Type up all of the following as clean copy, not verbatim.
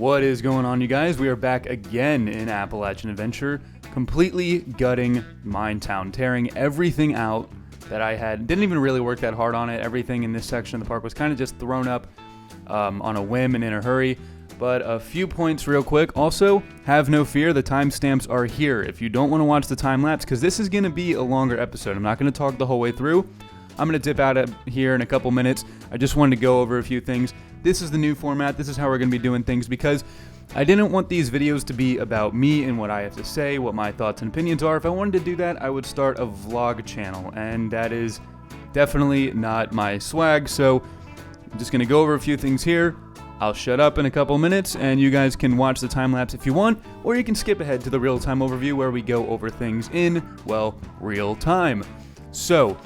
What is going on, you guys? We are back again in Appalachian Adventure, completely gutting Minetown, tearing everything out that I had. Didn't even really work that hard on it. Everything in this section of the park was kind of just thrown up on a whim and in a hurry. But a few points real quick. Also, have no fear, the timestamps are here. If you don't want to watch the time lapse, because this is going to be a longer episode. I'm not going to talk the whole way through. I'm going to dip out of here in a couple minutes. I just wanted to go over a few things. This is the new format. This is how we're going to be doing things because I didn't want these videos to be about me and what I have to say, what my thoughts and opinions are. If I wanted to do that, I would start a vlog channel, and that is definitely not my swag. So I'm just going to go over a few things here. I'll shut up in a couple minutes, and you guys can watch the time lapse if you want, or you can skip ahead to the real-time overview where we go over things in, well, real time. So,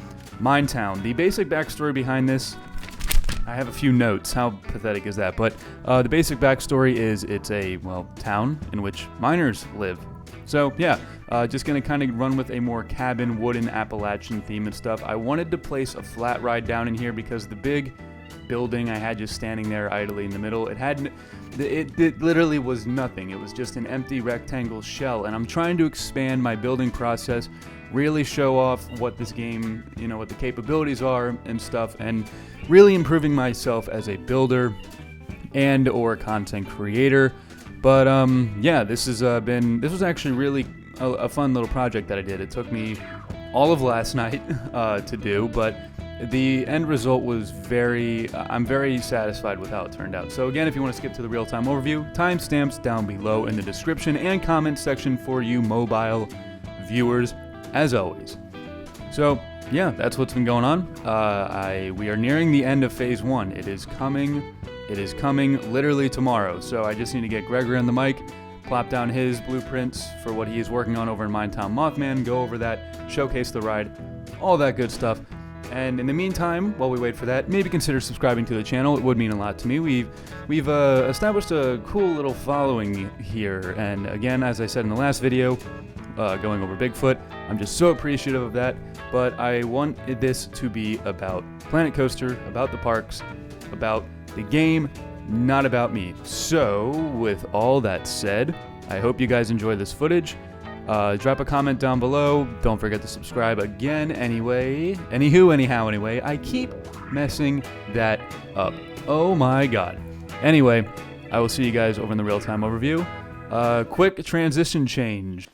Minetown. The basic backstory behind this, I have a few notes. How pathetic is that? But the basic backstory is it's a, well, town in which miners live. So, yeah, just going to kind of run with a more cabin, wooden, Appalachian theme and stuff. I wanted to place a flat ride down in here because the big building I had just standing there idly in the middle, it literally was nothing. It was just an empty rectangle shell, and I'm trying to expand my building process, really show off what this game, what the capabilities are and stuff, and really improving myself as a builder and or content creator. But yeah, this was actually really a fun little project that I did. It took me all of last night to do, but the end result was I'm very satisfied with how it turned out. So again, if you want to skip to the real-time overview, timestamps down below in the description and comment section for you mobile viewers, as always. So yeah, that's what's been going on. We are nearing the end of phase 1. It is coming literally tomorrow. So I just need to get Gregory on the mic, plop down his blueprints for what he is working on over in Minetown Mothman, go over that, showcase the ride, all that good stuff. And in the meantime, while we wait for that, maybe consider subscribing to the channel. It would mean a lot to me. We've established a cool little following here. And again, as I said in the last video, going over Bigfoot, I'm just so appreciative of that. But I want this to be about Planet Coaster, about the parks, about the game, not about me. So, with all that said, I hope you guys enjoy this footage. Drop a comment down below. Don't forget to subscribe again. Anyway, I keep messing that up. Oh my god. Anyway, I will see you guys over in the real-time overview. Quick transition change.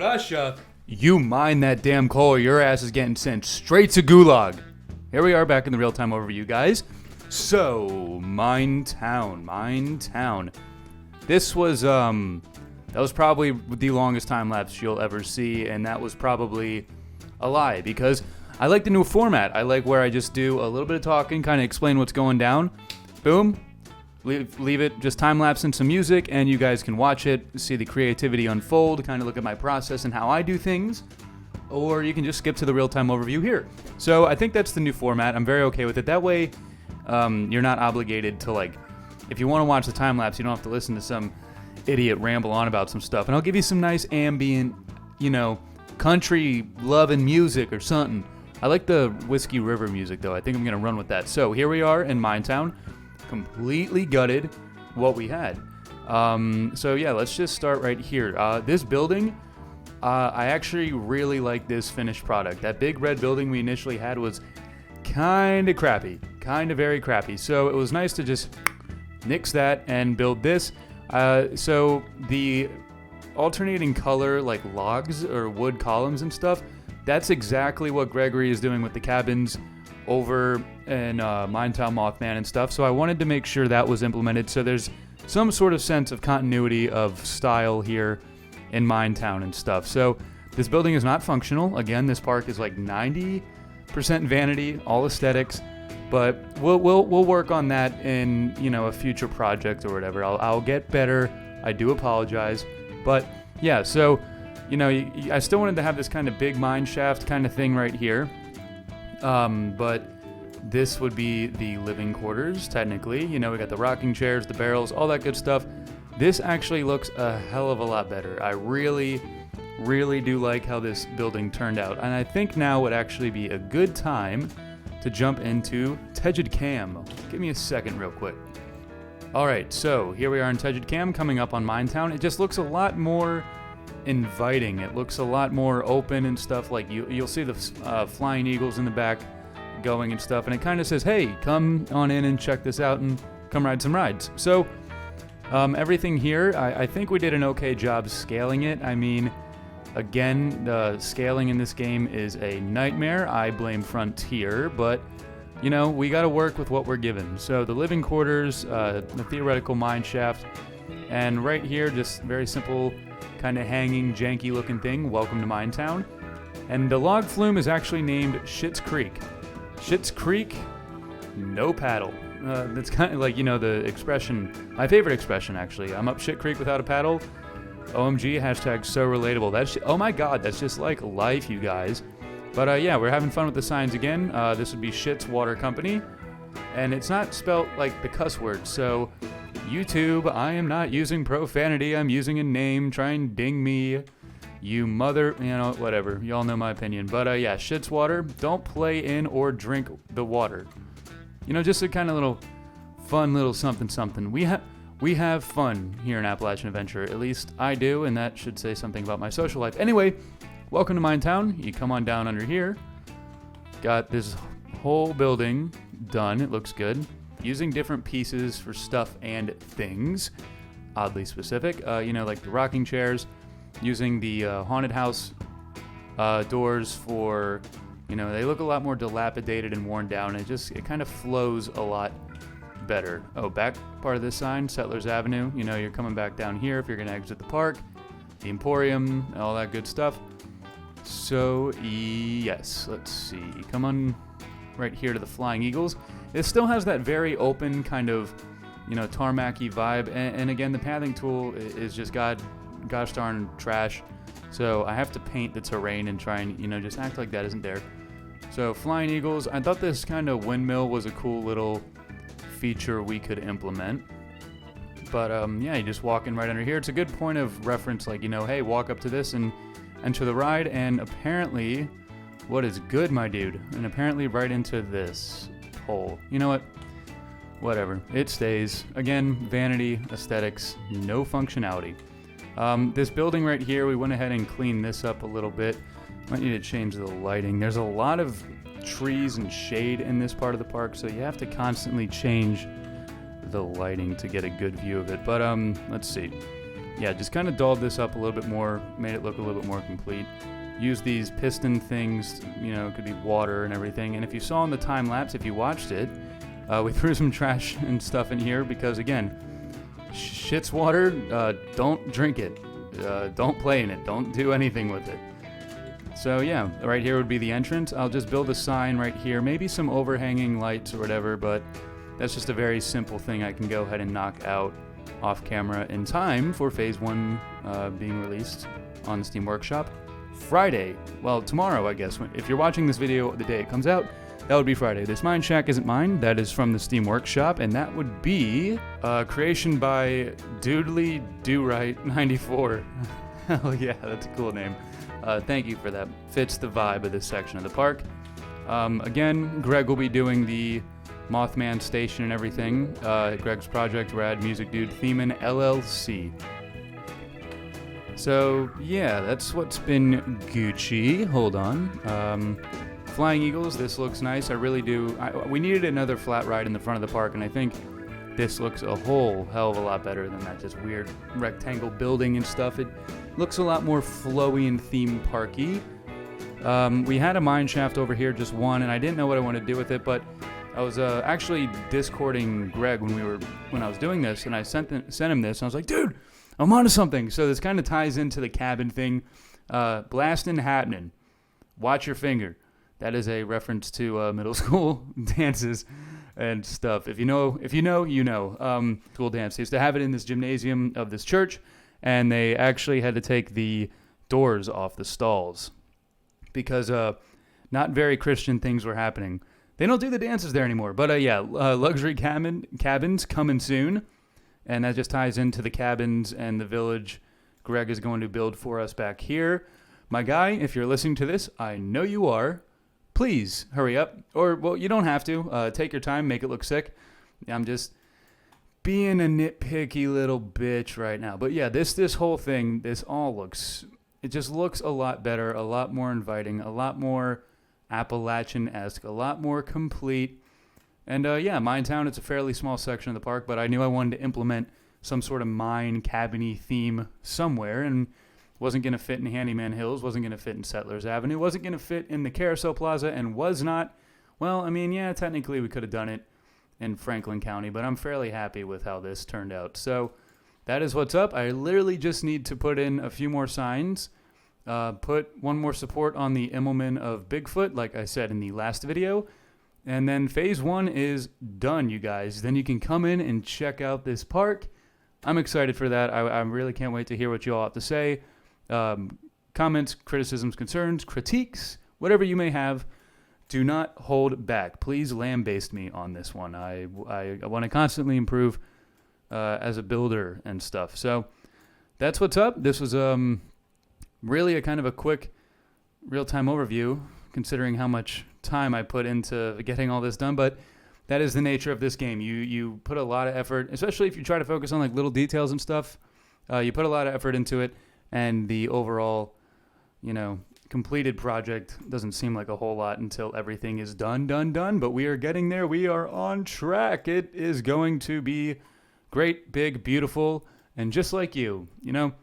Russia, you mine that damn coal or your ass is getting sent straight to Gulag. Here we are back in the real-time overview, guys. So, Minetown. This was, that was probably the longest time-lapse you'll ever see, and that was probably a lie, because I like the new format. I like where I just do a little bit of talking, kind of explain what's going down. Boom. Leave it just time-lapse in some music, and you guys can watch it, see the creativity unfold, kind of look at my process and how I do things. Or you can just skip to the real-time overview here. So I think that's the new format. I'm very okay with it. That way, you're not obligated to, like, if you want to watch the time-lapse, you don't have to listen to some idiot ramble on about some stuff. And I'll give you some nice ambient, country loving music or something. I like the Whiskey River music, though. I think I'm going to run with that. So here we are in Minetown. Completely gutted what we had. So yeah, let's just start right here. This building, I actually really like this finished product. That big red building we initially had was kind of crappy, very crappy. So it was nice to just nix that and build this. So the alternating color, like logs or wood columns and stuff, that's exactly what Gregory is doing with the cabins over in Minetown Mothman and stuff. So I wanted to make sure that was implemented. So there's some sort of sense of continuity of style here in Minetown and stuff. So this building is not functional. Again, this park is like 90% vanity, all aesthetics. But we'll work on that in a future project or whatever. I'll get better. I do apologize. But yeah, so I still wanted to have this kind of big mine shaft kind of thing right here. But this would be the living quarters, technically. We got the rocking chairs, the barrels, all that good stuff. This actually looks a hell of a lot better. I really, really do like how this building turned out. And I think now would actually be a good time to jump into TEGIDCAM. Give me a second real quick. Alright, so here we are in TEGIDCAM coming up on Minetown. It just looks a lot more inviting. It looks a lot more open and stuff. Like you'll see the flying eagles in the back going and stuff, and it kind of says, hey, come on in and check this out and come ride some rides. So everything here, I think we did an okay job scaling it. I mean, again, the scaling in this game is a nightmare. I blame Frontier, but we got to work with what we're given. So the living quarters, the theoretical mine shaft, and right here, just very simple, kind of hanging, janky looking thing. Welcome to Minetown. And the log flume is actually named Schitte Creek. Schitte Creek, no paddle. That's kind of like, the expression, my favorite expression actually. I'm up Schitte Creek without a paddle. OMG, hashtag so relatable. Oh my god, that's just like life, you guys. But yeah, we're having fun with the signs again. This would be Schitte's Water Company. And it's not spelt like the cuss word, so YouTube, I am not using profanity. I'm using a name. Try and ding me, you mother, whatever. Y'all know my opinion. But yeah, Schitte's Water. Don't play in or drink the water. Just a kind of little fun little something. We have fun here in Appalachian Adventure. At least I do, and that should say something about my social life. Anyway, welcome to Minetown. You come on down under here. Got this whole building done. It looks good. Using different pieces for stuff and things, oddly specific. Like the rocking chairs, using the haunted house doors for, they look a lot more dilapidated and worn down. It kind of flows a lot better. Oh, back part of this sign, Settlers Avenue. You're coming back down here if you're going to exit the park. The Emporium, all that good stuff. So, yes, let's see. Come on right here to the Flying Eagles. It still has that very open kind of, tarmac-y vibe. And again, the pathing tool is just gosh darn trash. So I have to paint the terrain and try and, just act like that isn't there. So Flying Eagles, I thought this kind of windmill was a cool little feature we could implement. But yeah, you just walk in right under here. It's a good point of reference, like, hey, walk up to this and enter the ride. And apparently, what is good, my dude? And apparently right into this hole. You know what? Whatever. It stays. Again, vanity, aesthetics, no functionality. This building right here, we went ahead and cleaned this up a little bit. Might need to change the lighting. There's a lot of trees and shade in this part of the park, so you have to constantly change the lighting to get a good view of it. But let's see. yeah, just kind of dolled this up a little bit more, made it look a little bit more complete. Use these piston things, you know, it could be water and everything. And if you saw in the time lapse, if you watched it, we threw some trash and stuff in here because, again, shit's water. Don't drink it. Don't play in it. Don't do anything with it. So yeah, right here would be the entrance. I'll just build a sign right here, maybe some overhanging lights or whatever, but that's just a very simple thing I can go ahead and knock out off camera in time for Phase 1 being released on the Steam Workshop. Friday, well, tomorrow, I guess. If you're watching this video the day it comes out, that would be Friday. This Mine Shack isn't mine. That is from the Steam Workshop, and that would be creation by Doodly Do Right 94. Hell yeah, that's a cool name. Thank you for that. Fits the vibe of this section of the park. Again, Greg will be doing the Mothman Station and everything. Greg's project, Rad Music Dude Themin LLC. So, yeah, that's what's been Gucci. Hold on. Flying Eagles, this looks nice. I really do. We needed another flat ride in the front of the park, and I think this looks a whole hell of a lot better than that just weird rectangle building and stuff. It looks a lot more flowy and theme parky. We had a mine shaft over here, just one, and I didn't know what I wanted to do with it, but I was actually Discording Greg when I was doing this, and I sent him this, and I was like, dude, I'm onto something. So this kind of ties into the cabin thing. Blastin Happnin. Watch your finger. That is a reference to middle school dances and stuff. If you know, you know. School dance. They used to have it in this gymnasium of this church, and they actually had to take the doors off the stalls because not very Christian things were happening. They don't do the dances there anymore. But yeah, luxury cabins coming soon. And that just ties into the cabins and the village Greg is going to build for us back here. My guy, if you're listening to this, I know you are. Please hurry up. Or, well, you don't have to. Take your time. Make it look sick. I'm just being a nitpicky little bitch right now. But yeah, this whole thing, it just looks a lot better, a lot more inviting, a lot more Appalachian-esque, a lot more complete. And yeah, Minetown, it's a fairly small section of the park, but I knew I wanted to implement some sort of mine cabin-y theme somewhere, and wasn't going to fit in Handyman Hills, wasn't going to fit in Settlers Avenue, wasn't going to fit in the Carousel Plaza, and was not. Well, I mean, yeah, technically we could have done it in Franklin County, but I'm fairly happy with how this turned out. So that is what's up. I literally just need to put in a few more signs, put one more support on the Immelman of Bigfoot, like I said in the last video. And then Phase 1 is done, you guys. Then you can come in and check out this park. I'm excited for that. I really can't wait to hear what you all have to say. Comments, criticisms, concerns, critiques, whatever you may have, do not hold back. Please lambaste me on this one. I want to constantly improve as a builder and stuff. So that's what's up. This was really a kind of a quick real-time overview, considering how much time I put into getting all this done, but that is the nature of this game. You put a lot of effort, especially if you try to focus on like little details and stuff. You put a lot of effort into it, and the overall, completed project doesn't seem like a whole lot until everything is done. But we are getting there. We are on track. It is going to be great, big, beautiful, and just like you. Anywho,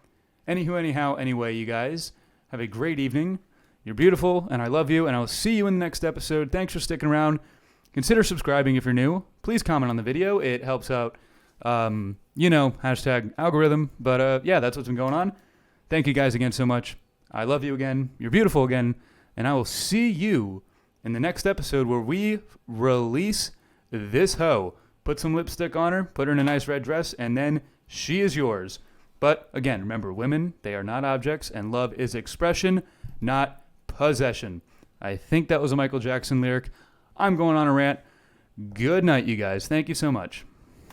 anyhow, anyway, you guys have a great evening. You're beautiful, and I love you, and I will see you in the next episode. Thanks for sticking around. Consider subscribing if you're new. Please comment on the video. It helps out, hashtag algorithm. But, yeah, that's what's been going on. Thank you guys again so much. I love you again. You're beautiful again. And I will see you in the next episode where we release this hoe. Put some lipstick on her, put her in a nice red dress, and then she is yours. But, again, remember, women, they are not objects, and love is expression, not possession. I think that was a Michael Jackson lyric. I'm going on a rant. Good night, you guys. Thank you so much.